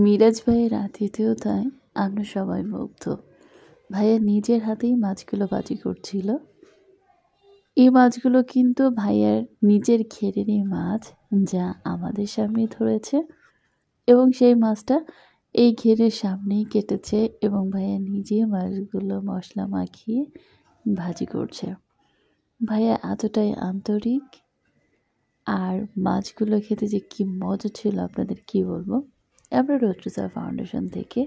মিরাজ ভাইয়ের আতিথেয়তায় আমরা সবাই মুগ্ধ। ভাইয়া নিজের হাতেই মাছগুলো ভাজি করছিল। এই মাছগুলো কিন্তু ভাইয়ার নিজের ঘেরেরই মাছ, যা আমাদের সামনেই ধরেছে এবং সেই মাছটা এই ঘেরের সামনেই কেটেছে এবং ভাইয়া নিজে মাছগুলো মশলা মাখিয়ে ভাজি করছে। ভাইয়া এতটাই আন্তরিক, আর মাছগুলো খেতে যে কি মজা ছিল আপনাদের কি বলবো। আমরা রোড টু সার ফাউন্ডেশন থেকে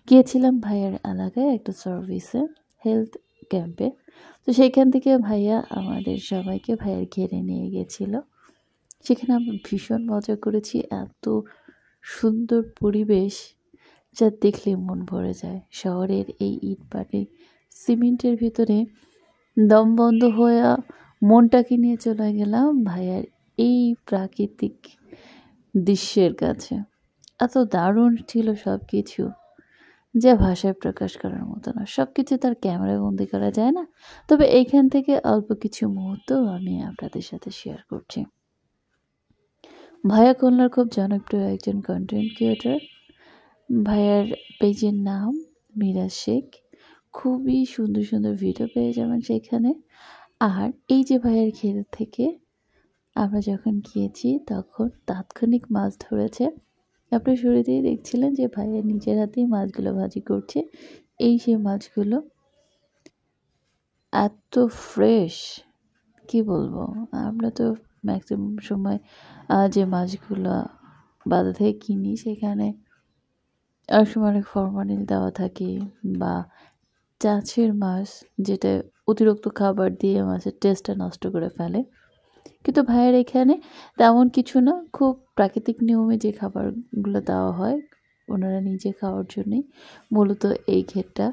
গিয়েছিলাম ভাইয়ার এলাকায় একটা সার্ভিসে, হেলথ ক্যাম্পে। তো সেইখান থেকে ভাইয়া আমাদের সবাইকে ভাইয়ার ঘেরে নিয়ে গেছিল। সেখানে আমরা ভীষণ মজা করেছি। এত সুন্দর পরিবেশ যা দেখলে মন ভরে যায়। শহরের এই ইটপাটি সিমেন্টের ভিতরে দম বন্ধ হয়ে মনটাকে নিয়ে চলে গেলাম ভাইয়ার এই প্রাকৃতিক দৃশ্যের কাছে। এত দারুণ ছিল সব কিছু, যা ভাষায় প্রকাশ করার মতো না। সব কিছু তার ক্যামেরায় বন্দি করা যায় না, তবে এইখান থেকে অল্প কিছু মুহূর্ত আমি আপনাদের সাথে শেয়ার করছি। ভাইয়া খুলনার খুব জনপ্রিয় একজন কন্টেন্ট ক্রিয়েটর। ভাইয়ার পেজের নাম মিরাজ শেখ। খুবই সুন্দর সুন্দর ভিডিও পেয়ে যাবেন সেখানে। আর এই যে ভাইয়ার ঘের থেকে আমরা যখন গিয়েছি তখন তাৎক্ষণিক মাছ ধরেছে। আপনি শুরুতেই দেখছিলেন যে ভাইয়া নিজের হাতেই মাছগুলো ভাজি করছে। এই সেই মাছগুলো এত ফ্রেশ, কি বলবো। আমরা তো ম্যাক্সিমাম সময় যে মাছগুলো বাজার থেকে কিনি সেখানে অনেক সময় অনেক ফরমালিন দেওয়া থাকে, বা চাষের মাছ যেটা অতিরিক্ত খাবার দিয়ে মাছের টেস্টটা নষ্ট করে ফেলে। কিন্তু ভাইয়ের এখানে তেমন কিছু না, খুব প্রাকৃতিক নিয়মে যে খাবারগুলো দেওয়া হয় ওনারা নিজে খাওয়ার জন্যই মূলত এই ঘেরটা।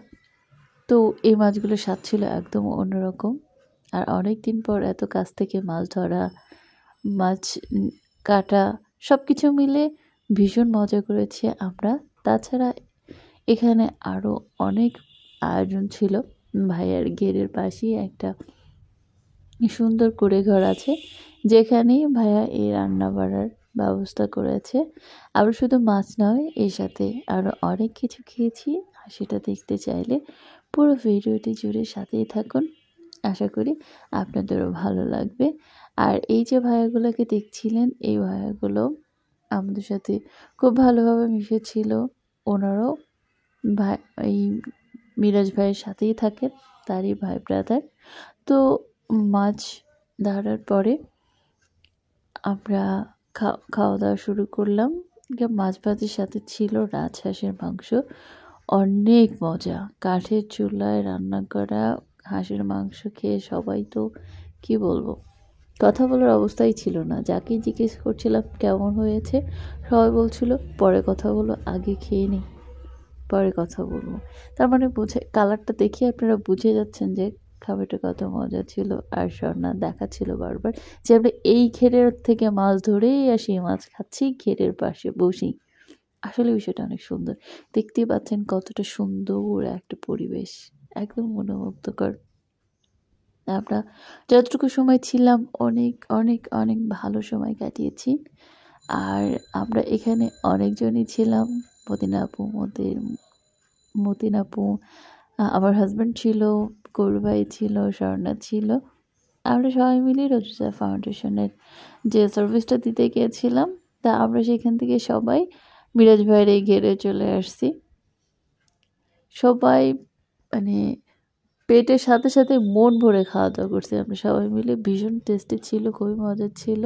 তো এই মাছগুলোর স্বাদ ছিল একদম অন্যরকম। আর অনেক দিন পর এত কাছ থেকে মাছ ধরা, মাছ কাটা, সব কিছু মিলে ভীষণ মজা করেছি আমরা। তাছাড়া এখানে আরও অনেক আয়োজন ছিল। ভাইয়ার ঘেরের পাশেই একটা সুন্দর কুঁড়ে ঘর আছে, যেখানেই ভাইয়া এই রান্না বাড়ার ব্যবস্থা করেছে। আবার শুধু মাছ নয়, এর সাথে আরও অনেক কিছু খেয়েছি। আর সেটা দেখতে চাইলে পুরো ভিডিওটি জুড়ে সাথেই থাকুন। আশা করি আপনাদেরও ভালো লাগবে। আর এই যে ভাইয়াগুলোকে দেখছিলেন, এই ভাইয়াগুলো আমাদের সাথে খুব ভালোভাবে মিশেছিল। ওনারাও ভাই এই মিরাজ ভাইয়ের সাথেই থাকেন, তারই ভাই ব্রাদার। তো মাছ ধরার পরে আমরা খাওয়া দাওয়া শুরু করলাম। মাছ ভাতের সাথে ছিল রাজহাঁসের মাংস। অনেক মজা, কাঠের চুলায় রান্না করা হাঁসের মাংস খেয়ে সবাই তো কি বলবো, কথা বলার অবস্থাই ছিল না। যাকেই জিজ্ঞেস করছিলাম কেমন হয়েছে, সবাই বলছিল পরে কথা বলো, আগে খেয়ে নিই, পরে কথা বলবো। তার মানে বুঝে, কালারটা দেখে আপনারা বুঝে যাচ্ছেন যে খাবারটা কত মজা ছিল। আর স্বর্ণা দেখাচ্ছিল বারবার যে আমরা এই ঘেরের থেকে মাছ ধরেই আসি, মাছ খাচ্ছি ঘেরের পাশে বসেই। আসলে বিষয়টা অনেক সুন্দর। দেখতেই পাচ্ছেন কতটা সুন্দর একটা পরিবেশ, একদম মনোমুগ্ধকর। আমরা যতটুকু সময় ছিলাম অনেক অনেক অনেক ভালো সময় কাটিয়েছি। আর আমরা এখানে অনেকজনই ছিলাম। মতিন আপু, আমার হাজব্যান্ড ছিল, গৌর ভাই ছিল, স্বর্ণা ছিল। আমরা সবাই মিলে রোজা ফাউন্ডেশনের যে সার্ভিসটা দিতে গিয়েছিলাম, তা আমরা সেখান থেকে সবাই মিরাজ ভাইয়ের এই ঘেরে চলে আসছি। সবাই মানে পেটের সাথে সাথে মন ভরে খাওয়া দাওয়া করছি আমরা সবাই মিলে। ভীষণ টেস্টি ছিল, খুবই মজার ছিল।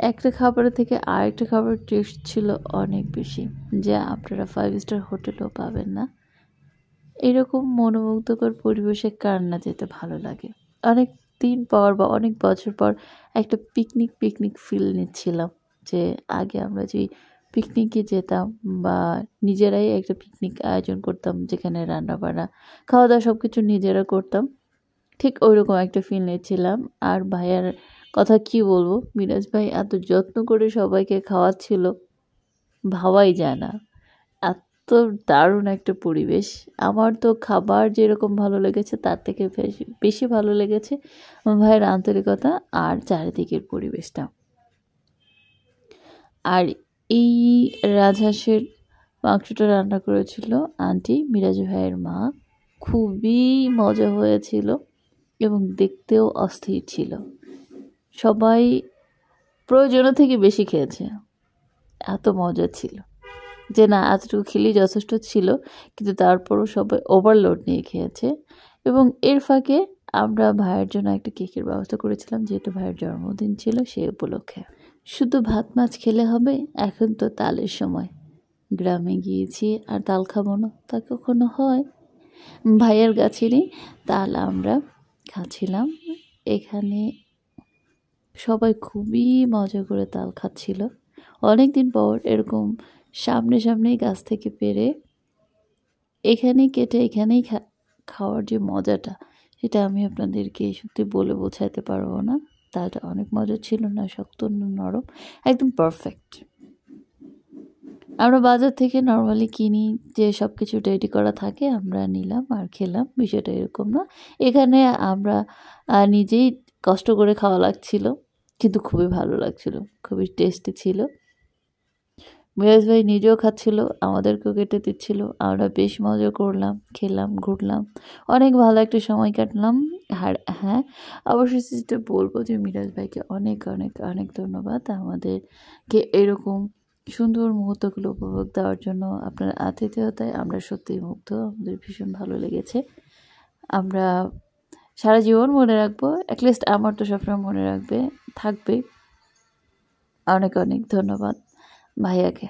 একটা খাবারের থেকে আরেকটা খাবারের টেস্ট ছিল অনেক বেশি, যা আপনারা 5 স্টার হোটেলেও পাবেন না। এরকম মনোমুগ্ধকর পরিবেশে কার না যেতে ভালো লাগে। অনেক দিন পর বা অনেক বছর পর একটা পিকনিক ফিল নিচ্ছিলাম। যে আগে আমরা যে পিকনিকে যেতাম বা নিজেরাই একটা পিকনিক আয়োজন করতাম, যেখানে রান্না বান্না খাওয়া দাওয়া সব কিছু নিজেরা করতাম, ঠিক ওইরকম একটা ফিল নিচ্ছিলাম। আর ভাইয়ার কথা কি বলবো, মিরাজ ভাই এত যত্ন করে সবাইকে খাওয়াচ্ছিল, ভাবাই যায় না। এত দারুণ একটা পরিবেশ। আমার তো খাবার যেরকম ভালো লেগেছে তার থেকে বেশি ভালো লেগেছে ভাইয়ের আন্তরিকতা আর চারিদিকের পরিবেশটা। আর এই রাজহাঁসের মাংসটা রান্না করেছিল আন্টি, মিরাজ ভাইয়ের মা। খুবই মজা হয়েছিল এবং দেখতেও অস্থির ছিল। সবাই প্রয়োজনের থেকে বেশি খেয়েছে, এত মজা ছিল যে না এতটুকু খেলেই যথেষ্ট ছিল, কিন্তু তারপরও সবাই ওভারলোড নিয়ে খেয়েছে। এবং এর ফাঁকে আমরা ভাইয়ের জন্য একটা কেকের ব্যবস্থা করেছিলাম, যেহেতু ভাইয়ের জন্মদিন ছিল সেই উপলক্ষে। শুধু ভাত মাছ খেলে হবে? এখন তো তালের সময়, গ্রামে গিয়েছি আর তাল খাবো না, তা কখনো হয়? ভাইয়ের গাছেরই তাল আমরা খাচ্ছিলাম। এখানে সবাই খুবই মজা করে তাল খাচ্ছিল। অনেক দিন পর এরকম সামনেই গাছ থেকে পেড়ে এখানেই কেটে এখানেই খাওয়ার যে মজাটা, সেটা আমি আপনাদেরকে সত্যি বলে বোঝাতে পারবো না। তালটা অনেক মজা ছিল, না শক্ত না নরম, একদম পারফেক্ট। আমরা বাজার থেকে নর্মালি কিনি, যে সব কিছু রেডি করা থাকে আমরা নিলাম আর খেলাম, বিষয়টা এরকম না। এখানে আমরা নিজেই কষ্ট করে খাওয়া লাগছিল, কিন্তু খুবই ভালো লাগছিল, খুবই টেস্টি ছিল। মিরাজ ভাই নিজেও খাচ্ছিল, আমাদেরকেও কেটে দিচ্ছিল। আমরা বেশ মজা করলাম, খেলাম, ঘুরলাম, অনেক ভালো একটা সময় কাটলাম। আর হ্যাঁ, অবশ্যই যেটা বলবো যে মিরাজ ভাইকে অনেক অনেক অনেক ধন্যবাদ আমাদেরকে এরকম সুন্দর মুহূর্তগুলো উপভোগ দেওয়ার জন্য। আপনার আতিথেয়তায় আমরা সত্যিই মুগ্ধ, আমাদের ভীষণ ভালো লেগেছে। আমরা সারা জীবন মনে রাখবো, অ্যাটলিস্ট আমার তো সবসময় মনে থাকবে। অনেক অনেক ধন্যবাদ ভাইয়াকে।